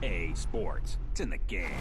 EA Sports. It's in the game.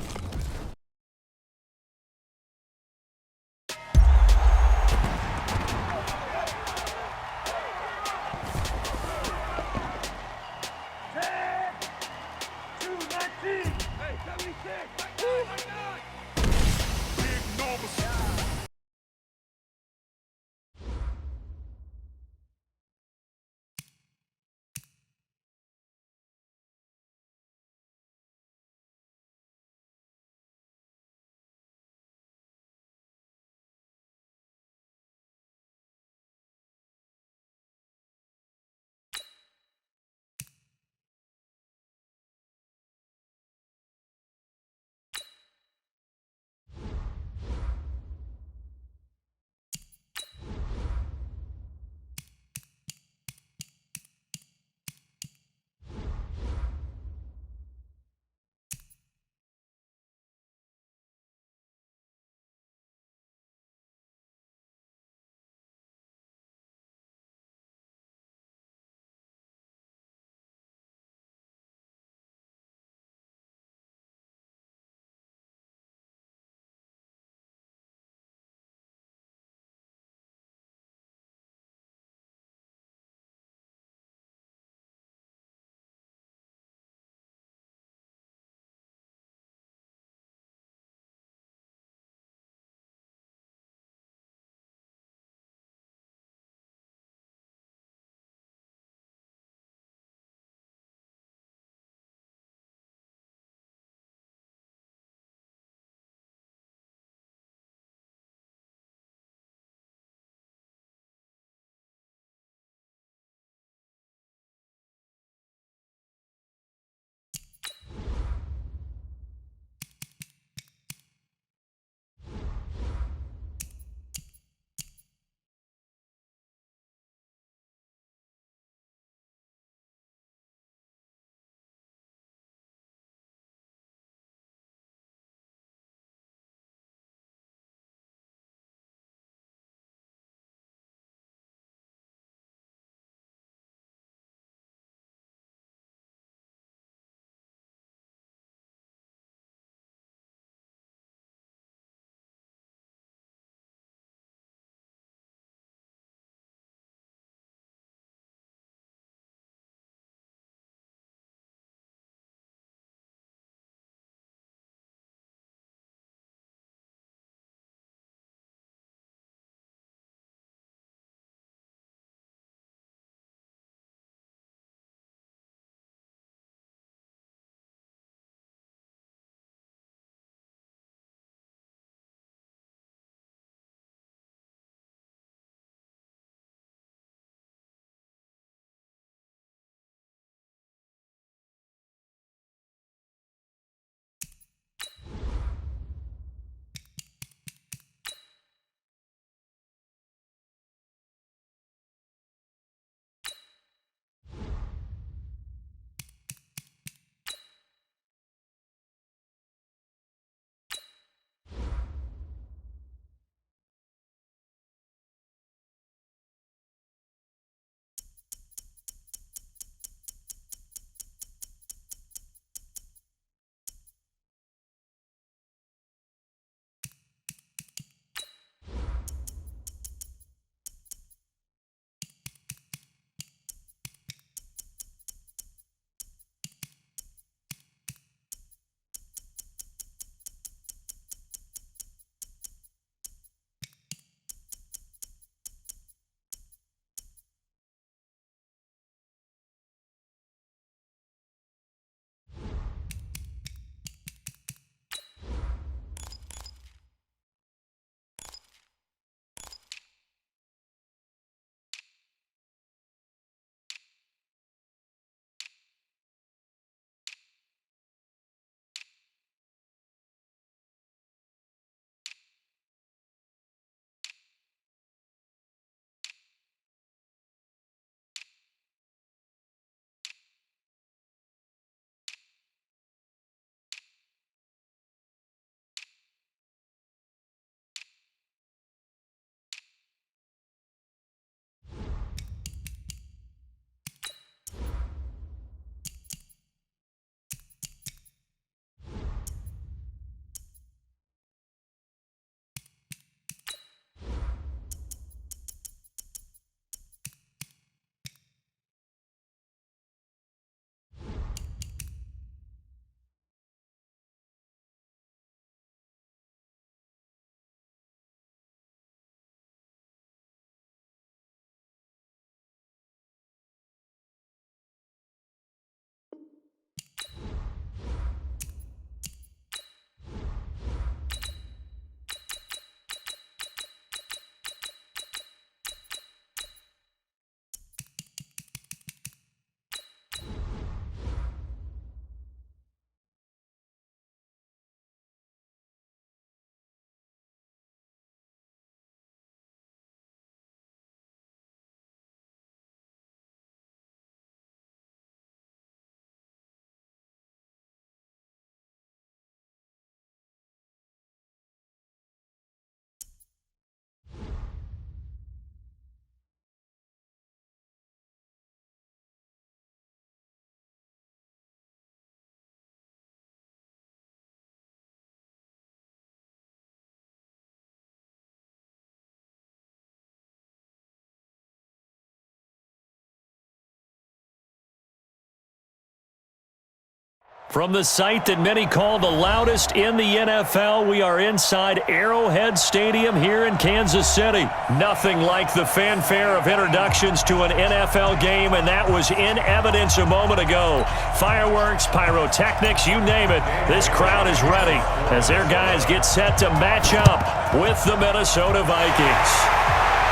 From the site that many call the loudest in the NFL, we are inside Arrowhead Stadium here in Kansas City. Nothing like the fanfare of introductions to an NFL game, and that was in evidence a moment ago. Fireworks, pyrotechnics, you name it, this crowd is ready as their guys get set to match up with the Minnesota Vikings.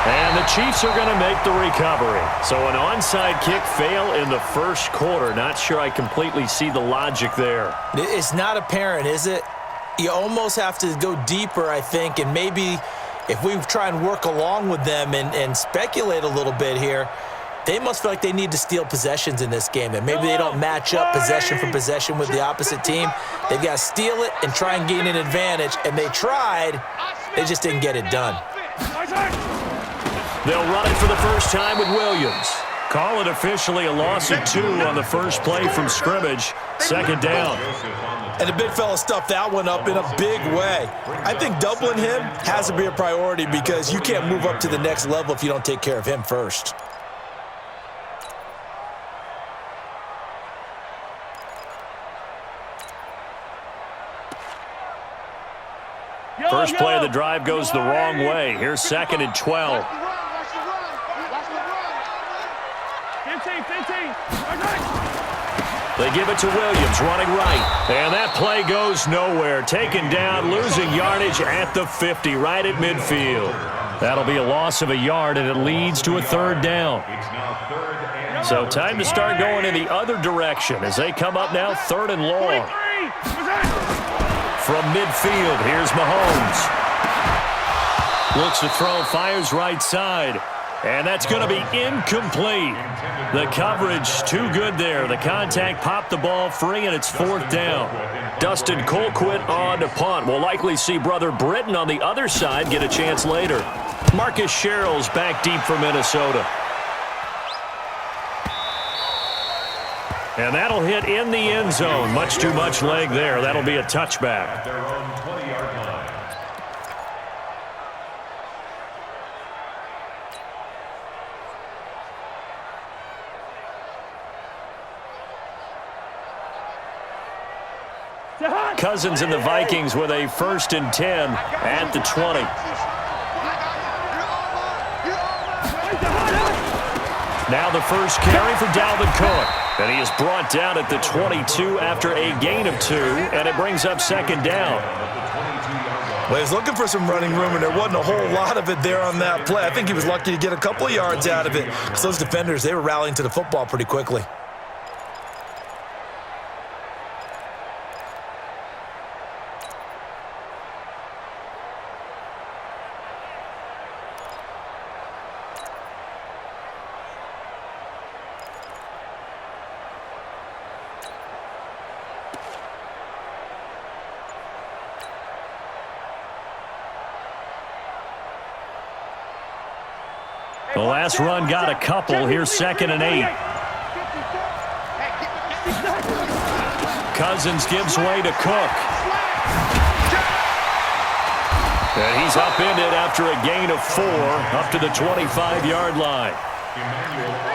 And the Chiefs are going to make the recovery. So an onside kick fail in the first quarter. Not sure I completely see the logic there. It's not apparent, is it? You almost have to go deeper, I think, and maybe if we try and work along with them and speculate a little bit here, they must feel like they need to steal possessions in this game. And maybe they don't match up possession for possession with the opposite team. They've got to steal it and try and gain an advantage. And they tried. They just didn't get it done. They'll run it for the first time with Williams. Call it officially a loss of 2 on the first play from scrimmage. Second down. And the big fella stuffed that one up in a big way. I think doubling him has to be a priority because you can't move up to the next level if you don't take care of him first. First play of the drive goes the wrong way. Here's 2nd and 12. 15. They give it to Williams, running right. And that play goes nowhere. Taken down, losing yardage at the 50, right at midfield. That'll be a loss of a yard, and it leads to a 3rd down. So time to start going in the other direction as they come up now 3rd and long. From midfield, here's Mahomes. Looks to throw, fires right side. And that's going to be incomplete. The coverage too good there. The contact popped the ball free, and it's 4th down. Dustin Colquitt on to punt. We'll likely see brother Britton on the other side get a chance later. Marcus Sherrill's back deep for Minnesota. And that'll hit in the end zone. Much too much leg there. That'll be a touchback. Cousins and the Vikings with a 1st and 10 at the 20. Now the first carry for Dalvin Cook. And he is brought down at the 22 after a gain of 2, and it brings up 2nd down. Well, he was looking for some running room, and there wasn't a whole lot of it there on that play. I think he was lucky to get a couple of yards out of it because those defenders, they were rallying to the football pretty quickly. The last run got a couple. Here's 2nd and 8. Cousins gives way to Cook. And he's upended after a gain of 4 up to the 25-yard line.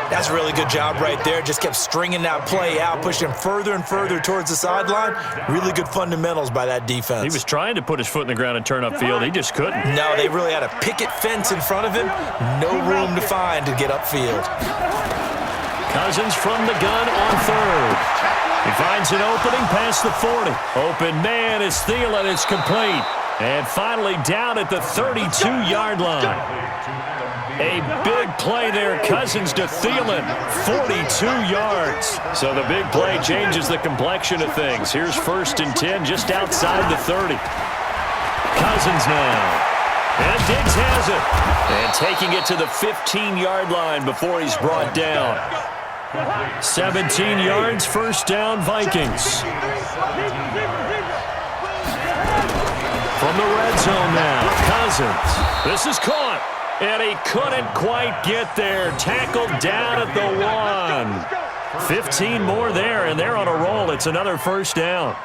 That's a really good job right there. Just kept stringing that play out, pushing him further and further towards the sideline. Really good fundamentals by that defense. He was trying to put his foot in the ground and turn upfield. He just couldn't. No, they really had a picket fence in front of him. No room to find to get upfield. Cousins from the gun on 3rd. He finds an opening past the 40. Open man is Thielen. It's complete. And finally down at the 32-yard line. A big play there. Cousins to Thielen. 42 yards. So the big play changes the complexion of things. Here's 1st and 10 just outside the 30. Cousins now. And Diggs has it. And taking it to the 15-yard line before he's brought down. 17 yards, 1st down, Vikings. From the red zone now, Cousins. This is caught. And he couldn't quite get there. Tackled down at the 1. 15 more there, and they're on a roll. It's another 1st down.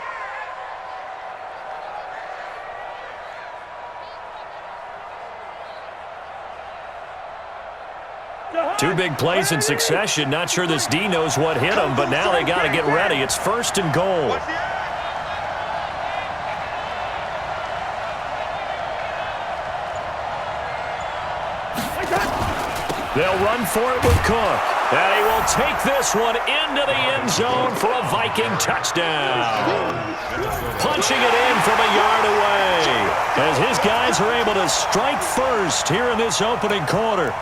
Two big plays in succession. Not sure this D knows what hit him, but now they got to get ready. It's 1st and goal. They'll run for it with Cook. And he will take this one into the end zone for a Viking touchdown. Punching it in from a yard away as his guys are able to strike first here in this opening quarter.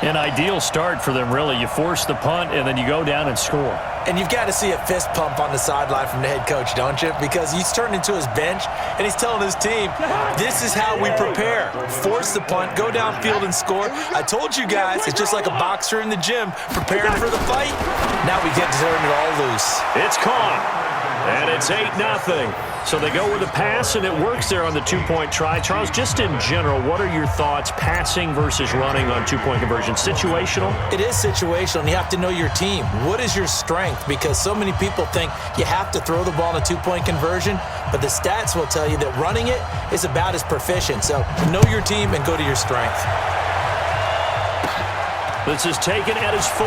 An ideal start for them, really. You force the punt, and then you go down and score. And you've got to see a fist pump on the sideline from the head coach, don't you? Because he's turned into his bench, and he's telling his team, this is how we prepare. Force the punt, go downfield and score. I told you guys, it's just like a boxer in the gym preparing for the fight. Now we get to turn it all loose. It's caught, and it's 8-0. So they go with a pass, and it works there on the two-point try. Charles, just in general, what are your thoughts, passing versus running on two-point conversion? Situational? It is situational, and you have to know your team. What is your strength? Because so many people think you have to throw the ball in a two-point conversion, but the stats will tell you that running it is about as proficient. So know your team and go to your strength. This is taken at his 4.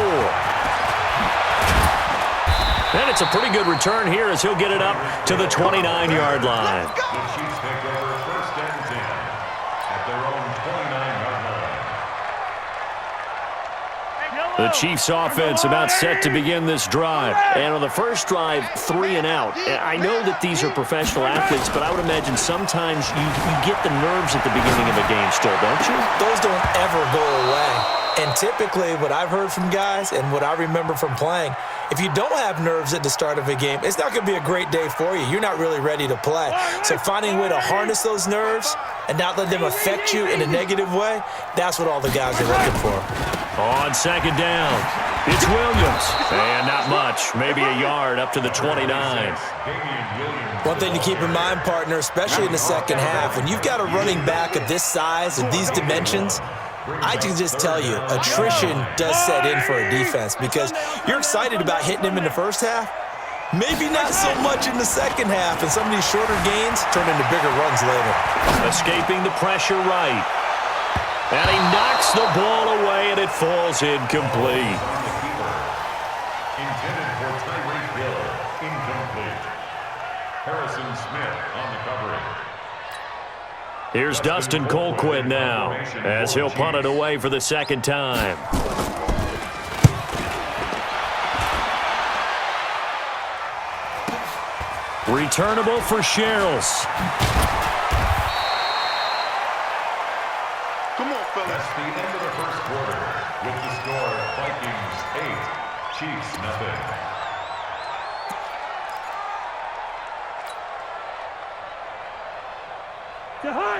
And it's a pretty good return here as he'll get it up to the 29-yard line. The Chiefs take over 1st and 10 at their own 29-yard line. The Chiefs offense about set to begin this drive. And on the first drive, 3 and out. I know that these are professional athletes, but I would imagine sometimes you get the nerves at the beginning of a game still, don't you? Those don't ever go away. And typically what I've heard from guys and what I remember from playing, if you don't have nerves at the start of a game, it's not going to be a great day for you. You're not really ready to play. So finding a way to harness those nerves and not let them affect you in a negative way, that's what all the guys are looking for. On 2nd down, it's Williams. And not much, maybe a yard up to the 29. One thing to keep in mind, partner, especially in the second half, when you've got a running back of this size and these dimensions, I can just tell you, attrition does set in for a defense because you're excited about hitting him in the first half. Maybe not so much in the second half, and some of these shorter gains turn into bigger runs later. Escaping the pressure right. And he knocks the ball away, and it falls incomplete. Intended for Tyreek Hill. Incomplete. Harrison Smith on the covering. Here's Dustin Colquitt now as he'll punt it away for the second time. Returnable for Sherrills. Come on, fellas. That's the end of the first quarter with the score Vikings 8, Chiefs nothing.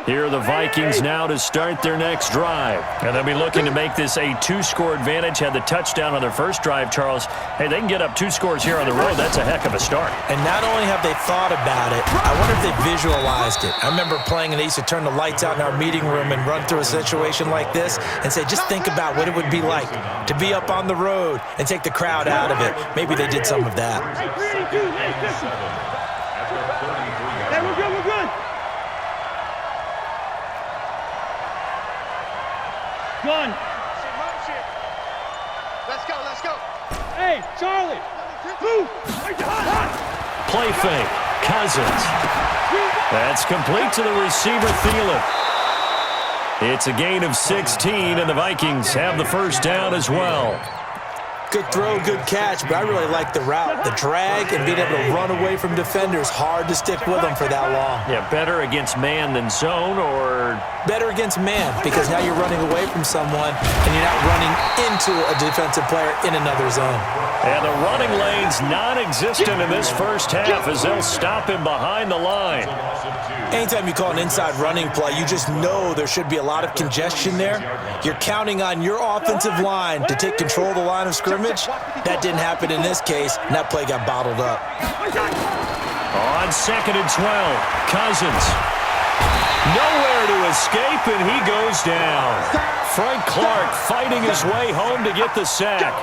Here are the Vikings now to start their next drive. And they'll be looking to make this a 2-score advantage. Had the touchdown on their first drive, Charles. Hey, they can get up 2 scores here on the road. That's a heck of a start. And not only have they thought about it, I wonder if they visualized it. I remember playing and they used to turn the lights out in our meeting room and run through a situation like this and say, just think about what it would be like to be up on the road and take the crowd out of it. Maybe they did some of that. Hey, we're good, we're good. Gun. Let's go, let's go. Hey, Charlie. Move. Play fake. Cousins. That's complete to the receiver, Thielen. It's a gain of 16, and the Vikings have the first down as well. Good throw, good catch, but I really like the route. The drag and being able to run away from defenders, hard to stick with them for that long. Yeah, better against man than zone, or? Better against man, because now you're running away from someone and you're not running into a defensive player in another zone. And the running lane's non-existent in this first half as they'll stop him behind the line. Anytime you call an inside running play, you just know there should be a lot of congestion there. You're counting on your offensive line to take control of the line of scrimmage. That didn't happen in this case, and that play got bottled up. On 2nd and 12, Cousins. Nowhere to escape, and he goes down. Frank Clark fighting his way home to get the sack.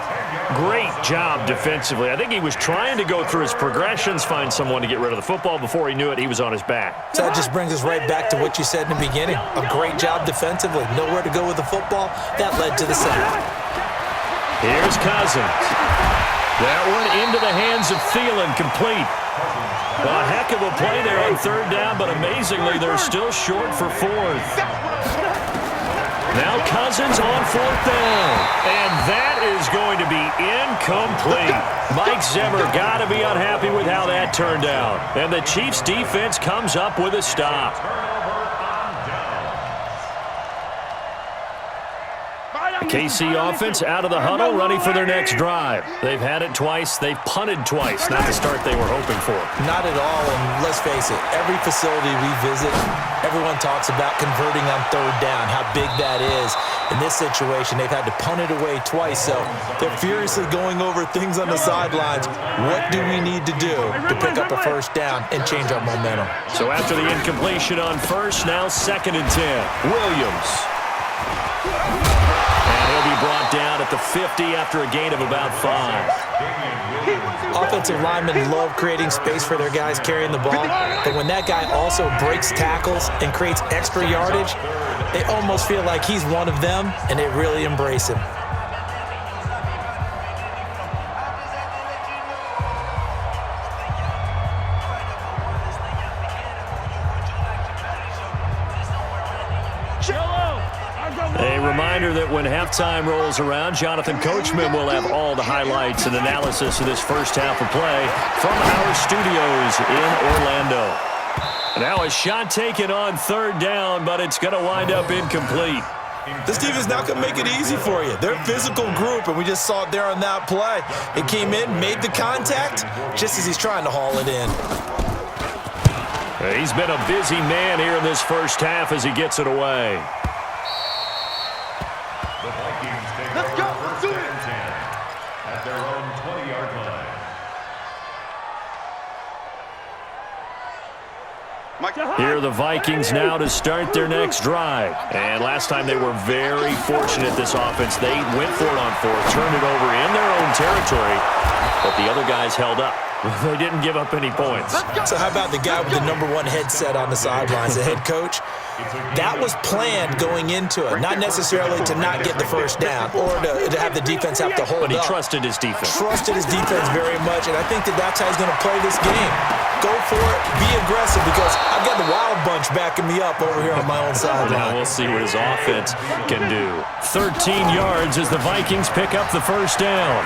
Great job defensively. I think he was trying to go through his progressions, find someone to get rid of the football. Before he knew it, he was on his back. So that just brings us right back to what you said in the beginning. A great job defensively. Nowhere to go with the football. That led to the sack. Here's Cousins. That one into the hands of Thielen, complete. A heck of a play there on third down, but amazingly, they're still short for fourth. Now Cousins on fourth down, and that is going to be incomplete. Mike Zimmer got to be unhappy with how that turned out. And the Chiefs' defense comes up with a stop. KC offense out of the huddle, running for their next drive. They've had it twice. They've punted twice. Not the start they were hoping for. Not at all, and let's face it, every facility we visit, everyone talks about converting on third down, how big that is. In this situation, they've had to punt it away twice, so they're furiously going over things on the sidelines. What do we need to do to pick up a first down and change our momentum? So after the incompletion on first, now 2nd and 10. Williams. He'll be brought down at the 50 after a gain of about 5. Offensive linemen love creating space for their guys carrying the ball, but when that guy also breaks tackles and creates extra yardage, they almost feel like he's one of them, and they really embrace him. A reminder that when halftime rolls around, Jonathan Coachman will have all the highlights and analysis of this first half of play from our studios in Orlando. Now a shot taken on third down, but it's going to wind up incomplete. This team is not going to make it easy for you. They're a physical group, and we just saw it there on that play. It came in, made the contact, just as he's trying to haul it in. He's been a busy man here in this first half as he gets it away. Let's go. First and 10 at their own 20-yard line. Here are the Vikings now to start their next drive. And last time they were very fortunate, this offense. They went for it on fourth, turned it over in their own territory, but the other guys held up. They didn't give up any points. So how about the guy with the #1 headset on the sidelines, the head coach? That was planned going into it, not necessarily to not get the first down or to have the defense have to hold up. But he trusted his defense. Trusted his defense very much, and I think that's how he's going to play this game. Go for it, be aggressive, because I've got the Wild Bunch backing me up over here on my own sideline. Now we'll see what his offense can do. 13 yards as the Vikings pick up the first down.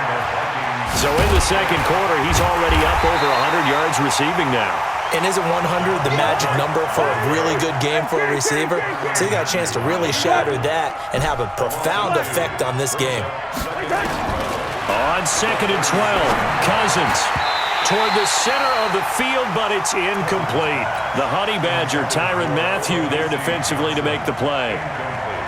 So in the second quarter, he's already up over 100 yards receiving now. And isn't 100 the magic number for a really good game for a receiver? So he got a chance to really shatter that and have a profound effect on this game. On 2nd and 12, Cousins toward the center of the field, but it's incomplete. The Honey Badger, Tyrann Mathieu, there defensively to make the play.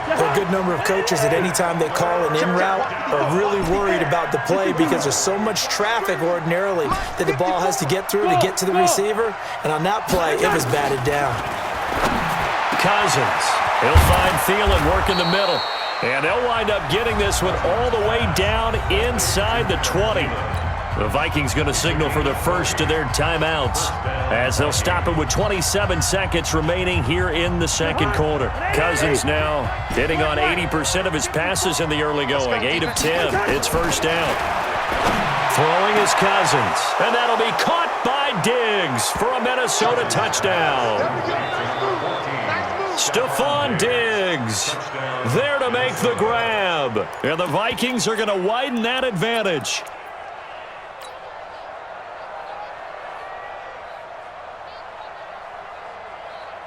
There are a good number of coaches at any time they call an in route are really worried about the play because there's so much traffic ordinarily that the ball has to get through to get to the receiver. And on that play, it was batted down. Cousins, he'll find Thielen working the middle. And they'll wind up getting this one all the way down inside the 20. The Vikings going to signal for the first of their timeouts as they'll stop it with 27 seconds remaining here in the second quarter. Cousins now hitting on 80% of his passes in the early going. 8 of 10. It's first down. Throwing is Cousins. And that'll be caught by Diggs for a Minnesota touchdown. Stephon Diggs there to make the grab. And the Vikings are going to widen that advantage.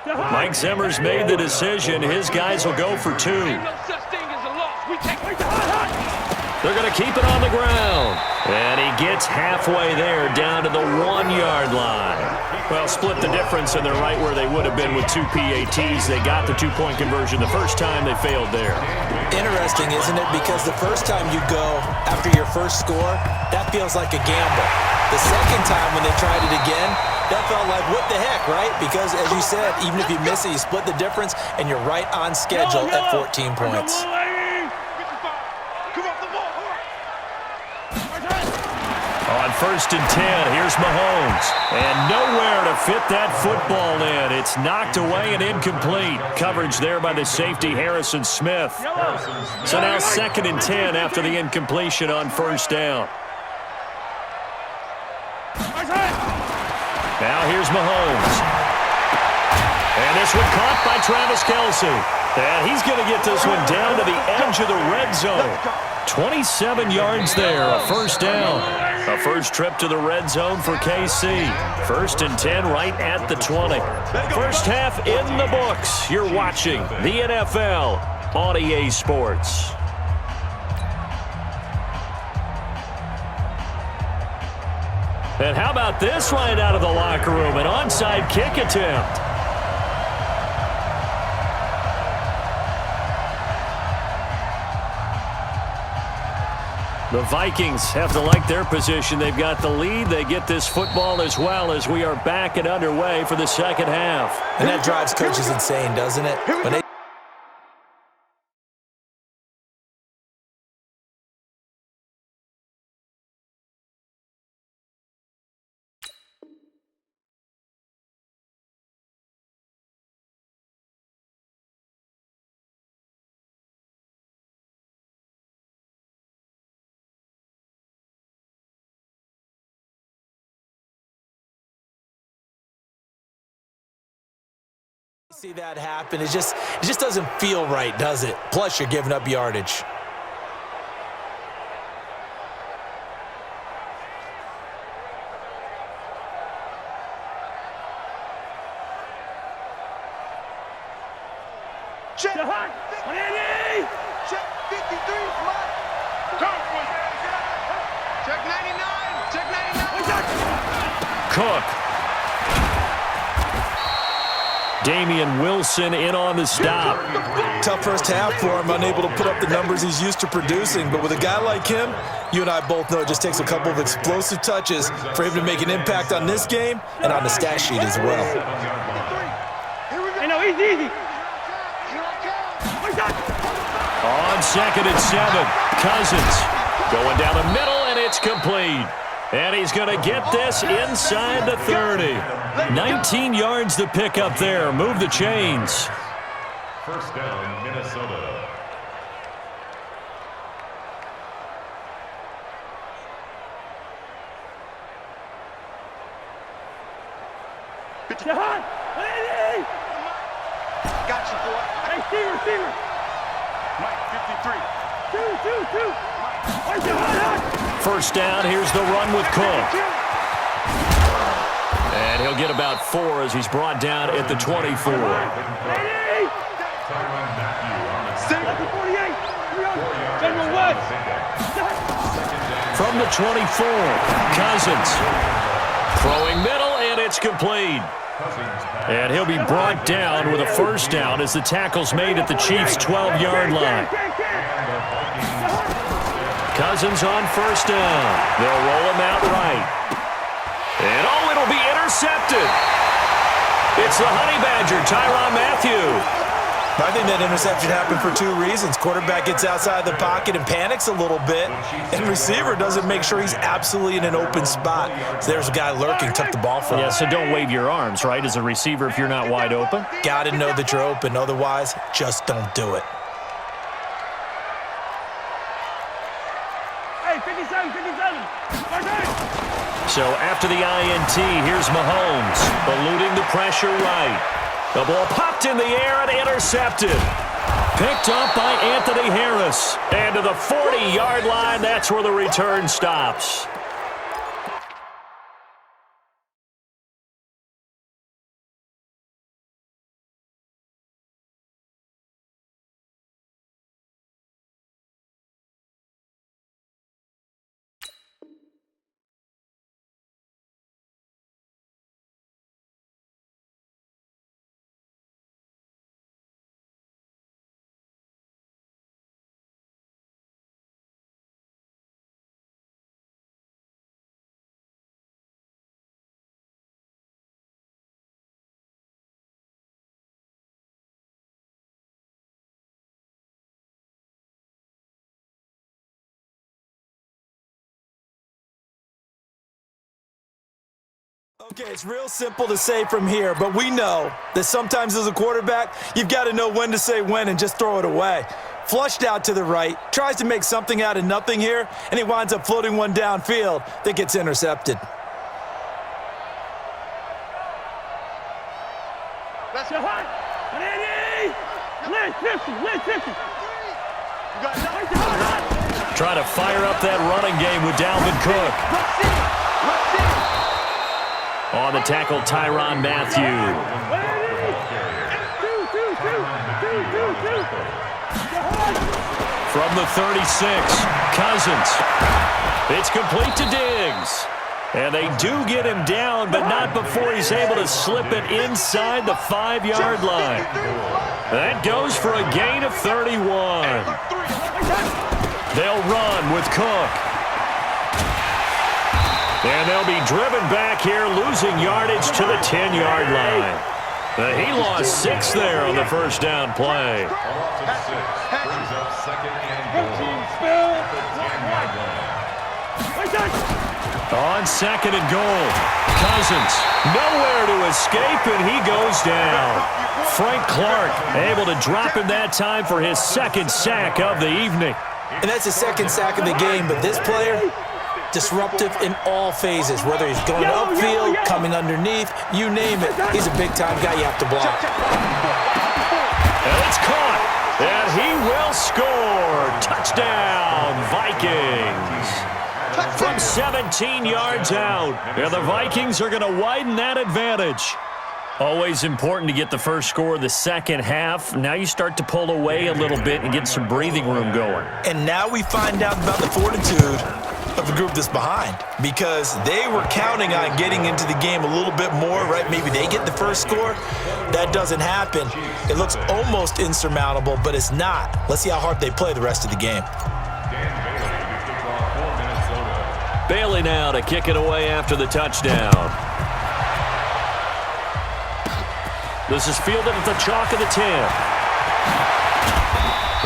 Mike Zimmer's made the decision. His guys will go for 2. They're going to keep it on the ground. And he gets halfway there down to the 1-yard line. Well, split the difference, and they're right where they would have been with 2 PATs. They got the 2-point conversion the first time. They failed there. Interesting, isn't it? Because the first time you go after your first score, that feels like a gamble. The second time when they tried it again, that felt like, what the heck, right? Because, as you said, even if you miss it, you split the difference, and you're right on schedule at 14 points. 1st and 10. Here's Mahomes. And nowhere to fit that football in. It's knocked away and incomplete. Coverage there by the safety, Harrison Smith. So now 2nd and 10 after the incompletion on 1st down. Now here's Mahomes. And this one caught by Travis Kelce. And he's going to get this one down to the edge of the red zone. 27 yards there, a 1st down. A first trip to the red zone for KC. 1st and 10 right at the 20. First half in the books. You're watching the NFL on EA Sports. And how about this right out of the locker room? An onside kick attempt. The Vikings have to like their position. They've got the lead. They get this football as well as we are back and underway for the 2nd half. And that drives coaches insane, doesn't it? When they see that happen, it just doesn't feel right, does it? Plus, you're giving up yardage. Check 180. Check 53. Check 99. Check 99. Cook. Damian Wilson in on the stop. Tough first half for him, unable to put up the numbers he's used to producing. But with a guy like him, you and I both know it just takes a couple of explosive touches for him to make an impact on this game and on the stat sheet as well. Hey, no, easy. On 2nd and 7, Cousins going down the middle, and it's complete. And he's going to get this inside the 30. 19 yards to pick up there. Move the chains. 1st down, Minnesota. Jahan, hey. Got you, boy. Hey, receiver. Mike, 53. Two. Hey, Jahan. 1st down, here's the run with Cook. And he'll get about 4 as he's brought down at the 24. From the 24, Cousins. Throwing middle, and it's complete. And he'll be brought down with a 1st down as the tackle's made at the Chiefs' 12-yard line. Cousins on 1st down. They'll roll him out right. And it'll be intercepted. It's the Honey Badger, Tyrann Mathieu. I think that interception happened for 2 reasons. Quarterback gets outside the pocket and panics a little bit, and receiver doesn't make sure he's absolutely in an open spot. So there's a guy lurking, took the ball from him. Yeah, so don't wave your arms, right, as a receiver if you're not wide open. Got to know that you're open. Otherwise, just don't do it. Hey, 57. So after the INT, here's Mahomes, eluding the pressure right. The ball popped in the air and intercepted. Picked up by Anthony Harris. And to the 40-yard line, that's where the return stops. Okay, it's real simple to say from here, but we know that sometimes as a quarterback, you've got to know when to say when and just throw it away. Flushed out to the right, tries to make something out of nothing here, and he winds up floating one downfield that gets intercepted. That's your heart. Ready? Lynn 50, Lynn 50. You got nothing. Trying to fire up that running game with Dalvin Cook. On the tackle, Tyrann Mathieu. From the 36, Cousins. It's complete to Diggs. And they do get him down, but not before he's able to slip it inside the 5-yard line. That goes for a gain of 31. They'll run with Cook. And they'll be driven back here, losing yardage to the 10-yard line. He lost 6 there on the first down play. Brings up second and goal at the 10-yard line. On second and goal, Cousins nowhere to escape, and he goes down. Frank Clark able to drop him that time for his second sack of the evening. And that's his second sack of the game, but this player, disruptive in all phases, whether he's going upfield, coming underneath, you name it. He's a big-time guy you have to block. And it's caught, and he will score. Touchdown, Vikings. From 17 yards out, and the Vikings are going to widen that advantage. Always important to get the first score of the second half. Now you start to pull away a little bit and get some breathing room going. And now we find out about the fortitude of the group that's behind, because they were counting on getting into the game a little bit more, right? Maybe they get the first score. That doesn't happen. It looks almost insurmountable, but it's not. Let's see how hard they play the rest of the game. Bailey now to kick it away after the touchdown. This is fielded at the chalk of the 10.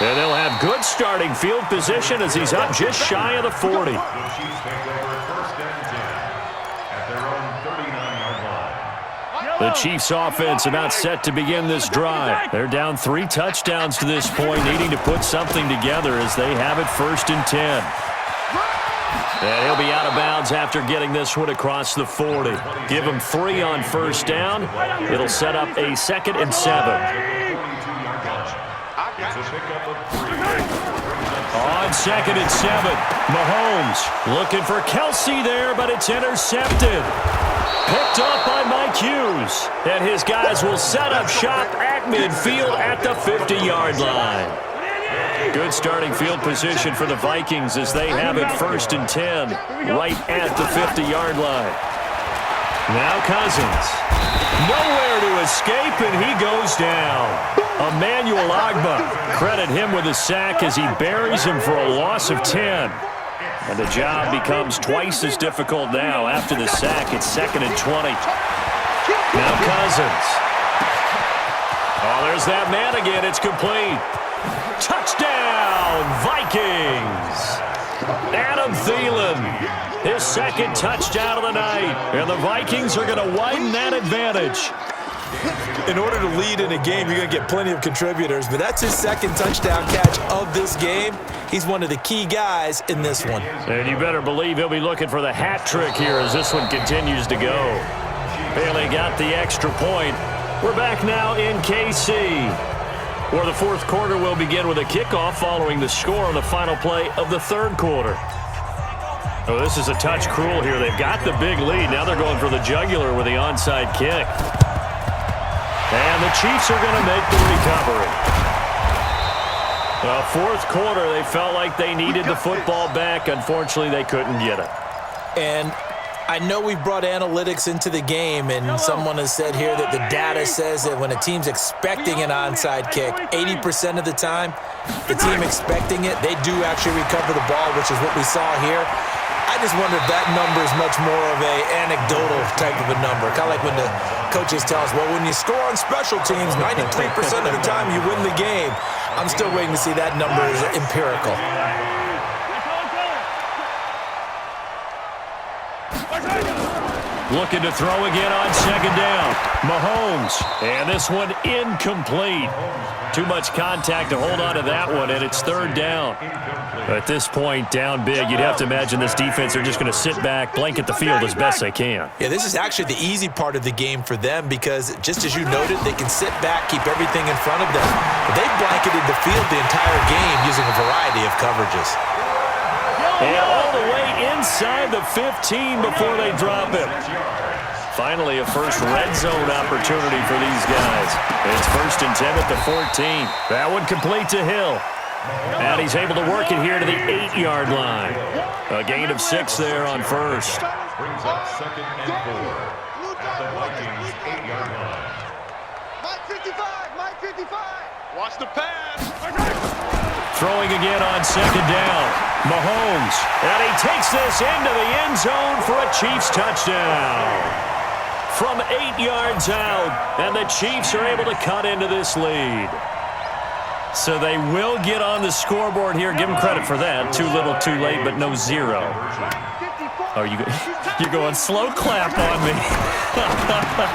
And they'll have good starting field position as he's up just shy of the 40. The Chiefs offense about set to begin this drive. They're down 3 touchdowns to this point, needing to put something together as they have it 1st and 10. And he'll be out of bounds after getting this one across the 40. Give him 3 on first down. It'll set up a 2nd and 7. On 2nd and 7, Mahomes looking for Kelsey there, but it's intercepted. Picked up by Mike Hughes. And his guys will set up shop at midfield at the 50-yard line. Good starting field position for the Vikings as they have it 1st and 10, right at the 50-yard line. Now Cousins. Nowhere to escape, and he goes down. Emmanuel Ogbah, credit him with a sack as he buries him for a loss of 10. And the job becomes twice as difficult now after the sack. It's 2nd and 20. Now Cousins. Oh, there's that man again. It's complete. Touchdown, Vikings! Adam Thielen, his 2nd touchdown of the night. And the Vikings are going to widen that advantage. In order to lead in a game, you're going to get plenty of contributors, but that's his 2nd touchdown catch of this game. He's one of the key guys in this one. And you better believe he'll be looking for the hat trick here as this one continues to go. Bailey got the extra point. We're back now in KC, where the 4th quarter will begin with a kickoff following the score on the final play of the 3rd quarter. Oh, this is a touch cruel here. They've got the big lead. Now they're going for the jugular with the onside kick. And the Chiefs are going to make the recovery. 4th quarter, they felt like they needed the football back. Unfortunately, they couldn't get it. And I know we brought analytics into the game, and someone has said here that the data says that when a team's expecting an onside kick, 80% of the time, the team expecting it, they do actually recover the ball, which is what we saw here. I just wonder if that number is much more of a anecdotal type of a number. Kind of like when the coaches tell us, well, when you score on special teams, 93% of the time you win the game. I'm still waiting to see that number is empirical. Looking to throw again on second down. Mahomes. And this one incomplete. Too much contact to hold on to that one, and it's third down. At this point, down big, you'd have to imagine this defense are just going to sit back, blanket the field as best they can. Yeah, this is actually the easy part of the game for them because, just as you noted, they can sit back, keep everything in front of them. But they've blanketed the field the entire game using a variety of coverages. And all the way inside the 15 before they drop it. Finally, a first red zone opportunity for these guys. It's 1st and 10 at the 14. That one complete to Hill. And he's able to work it here to the 8-yard line. A gain of 6 there on first. Brings up 2nd and 4 at the Vikings 8-yard line. Mike 55, Mike 55. Watch the pass. Throwing again on second down. Mahomes. And he takes this into the end zone for a Chiefs touchdown. From 8 yards out, and the Chiefs are able to cut into this lead. So they will get on the scoreboard here. Give them credit for that. Too little, too late, but no 0. Oh, you're going slow clap on me.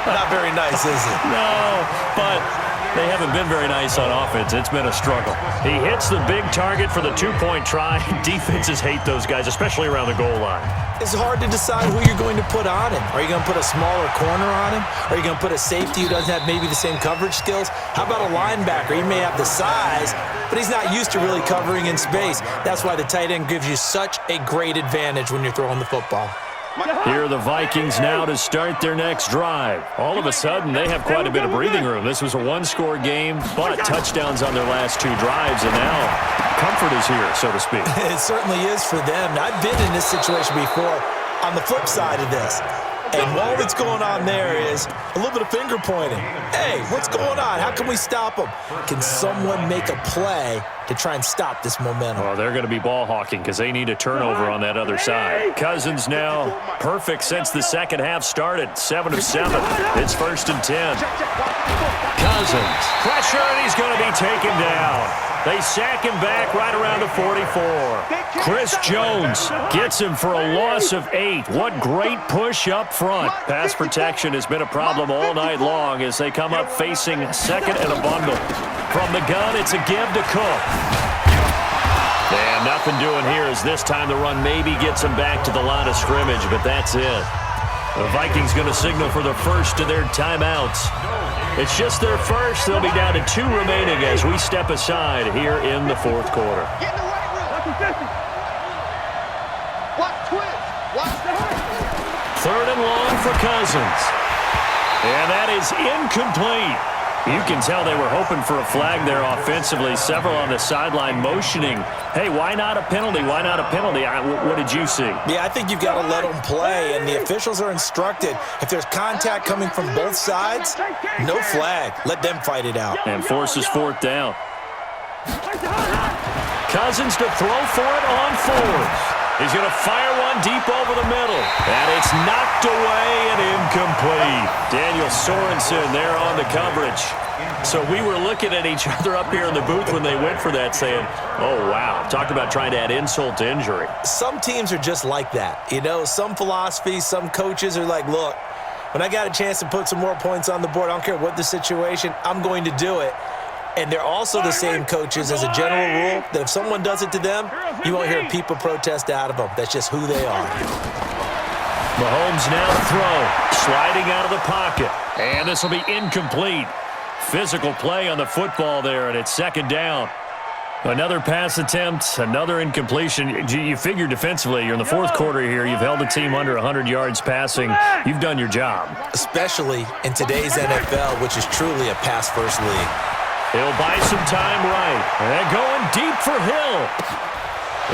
Not very nice, is it? No, but they haven't been very nice on offense. It's been a struggle. He hits the big target for the 2-point try. Defenses hate those guys, especially around the goal line. It's hard to decide who you're going to put on him. Are you going to put a smaller corner on him? Are you going to put a safety who doesn't have maybe the same coverage skills? How about a linebacker? He may have the size, but he's not used to really covering in space. That's why the tight end gives you such a great advantage when you're throwing the football. Here are the Vikings now to start their next drive. All of a sudden, they have quite a bit of breathing room. This was a one-score game, but touchdowns on their last 2 drives, and now comfort is here, so to speak. It certainly is for them. I've been in this situation before on the flip side of this. And all that's going on there is a little bit of finger pointing. Hey, what's going on? How can we stop them? Can someone make a play to try and stop this momentum? Well, they're going to be ball hawking because they need a turnover on that other side. Cousins now perfect since the second half started. 7 of 7. It's 1st and 10. Cousins. Pressure, and he's going to be taken down. They sack him back right around the 44. Chris Jones gets him for a loss of 8. What great push up front. Pass protection has been a problem all night long as they come up facing 2nd and a bundle. From the gun, it's a give to Cook. And nothing doing here as this time the run maybe gets them back to the line of scrimmage, but that's it. The Vikings going to signal for the first of their timeouts. It's just their first. They'll be down to 2 remaining as we step aside here in the 4th quarter. Get in the right room. Watch twist. Watch the hurt. 3rd and long for Cousins. And that is incomplete. You can tell they were hoping for a flag there offensively. Several on the sideline motioning. Hey, why not a penalty? Why not a penalty? What did you see? Yeah, I think you've got to let them play, and the officials are instructed. If there's contact coming from both sides, no flag. Let them fight it out. And forces 4th down. Cousins to throw for it on 4th. He's going to fire one deep over the middle. And it's knocked away and incomplete. Daniel Sorensen there on the coverage. So we were looking at each other up here in the booth when they went for that saying, oh, wow, talk about trying to add insult to injury. Some teams are just like that. You know, some philosophies, some coaches are like, look, when I got a chance to put some more points on the board, I don't care what the situation, I'm going to do it. And they're also the same coaches as a general rule that if someone does it to them, you won't hear people protest out of them. That's just who they are. Mahomes now to throw, sliding out of the pocket. And this will be incomplete. Physical play on the football there, and it's 2nd down. Another pass attempt, another incompletion. You figure defensively, you're in the 4th quarter here. You've held the team under 100 yards passing. You've done your job. Especially in today's NFL, which is truly a pass-first league. He'll buy some time right. And going deep for Hill.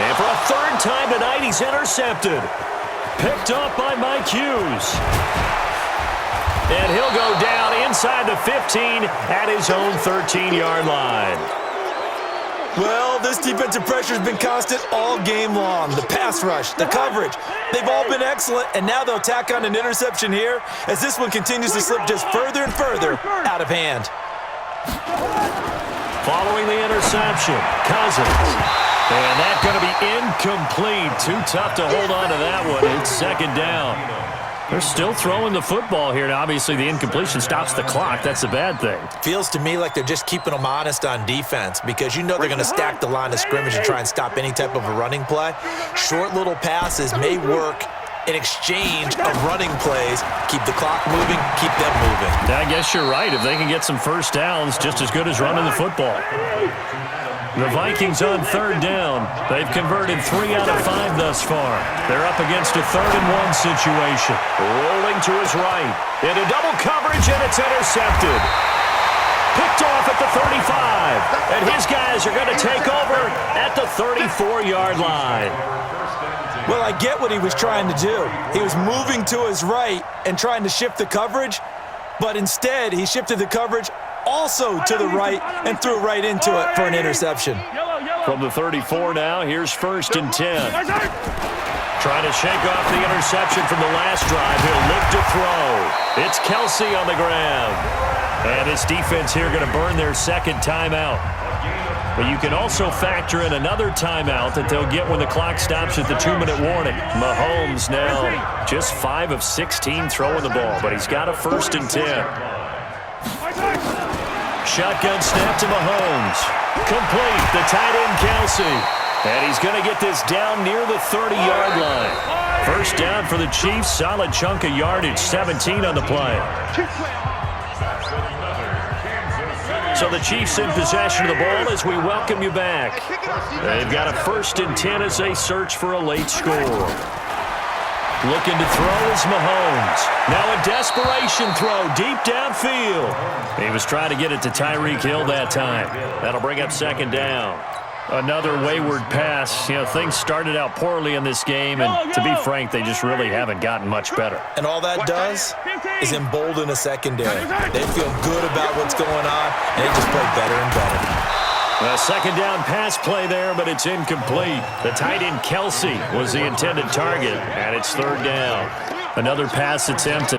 And for a 3rd time tonight, he's intercepted. Picked up by Mike Hughes. And he'll go down inside the 15 at his own 13-yard line. Well, this defensive pressure has been constant all game long. The pass rush, the coverage, they've all been excellent, and now they'll tack on an interception here as this one continues to slip just further and further out of hand. Following the interception, Cousins. And that's going to be incomplete. Too tough to hold on to that one. It's 2nd down. They're still throwing the football here. Now, obviously, the incompletion stops the clock. That's a bad thing. Feels to me like they're just keeping them honest on defense because you know they're going to stack the line of scrimmage and try and stop any type of a running play. Short little passes may work in exchange of running plays. Keep the clock moving, keep them moving. I guess you're right. If they can get some first downs, just as good as running the football. The Vikings on third down. They've converted 3 out of 5 thus far. They're up against a 3rd-and-1 situation. Rolling to his right. Into double coverage, and it's intercepted. Picked off at the 35. And his guys are going to take over at the 34-yard line. Well, I get what he was trying to do. He was moving to his right and trying to shift the coverage, but instead he shifted the coverage also to the right and threw right into it for an interception. From the 34 now, here's 1st and 10. Trying to shake off the interception from the last drive. He'll look to throw. It's Kelsey on the ground. And this defense here going to burn their 2nd timeout. But you can also factor in another timeout that they'll get when the clock stops at the 2-minute warning. Mahomes now just 5 of 16 throwing the ball, but he's got a 1st and 10. Shotgun snap to Mahomes. Complete. The tight end, Kelsey. And he's going to get this down near the 30-yard line. 1st down for the Chiefs. Solid chunk of yardage. 17 on the play. So the Chiefs in possession of the ball as we welcome you back. They've got a 1st and 10 as they search for a late score. Looking to throw is Mahomes. Now a desperation throw deep downfield. He was trying to get it to Tyreek Hill that time. That'll bring up 2nd down. Another wayward pass. You know, things started out poorly in this game, and to be frank, they just really haven't gotten much better. And all that does is embolden a secondary. They feel good about what's going on, and they just play better and better. A 2nd down pass play there, but it's incomplete. The tight end, Kelsey, was the intended target, and it's 3rd down. Another pass attempt.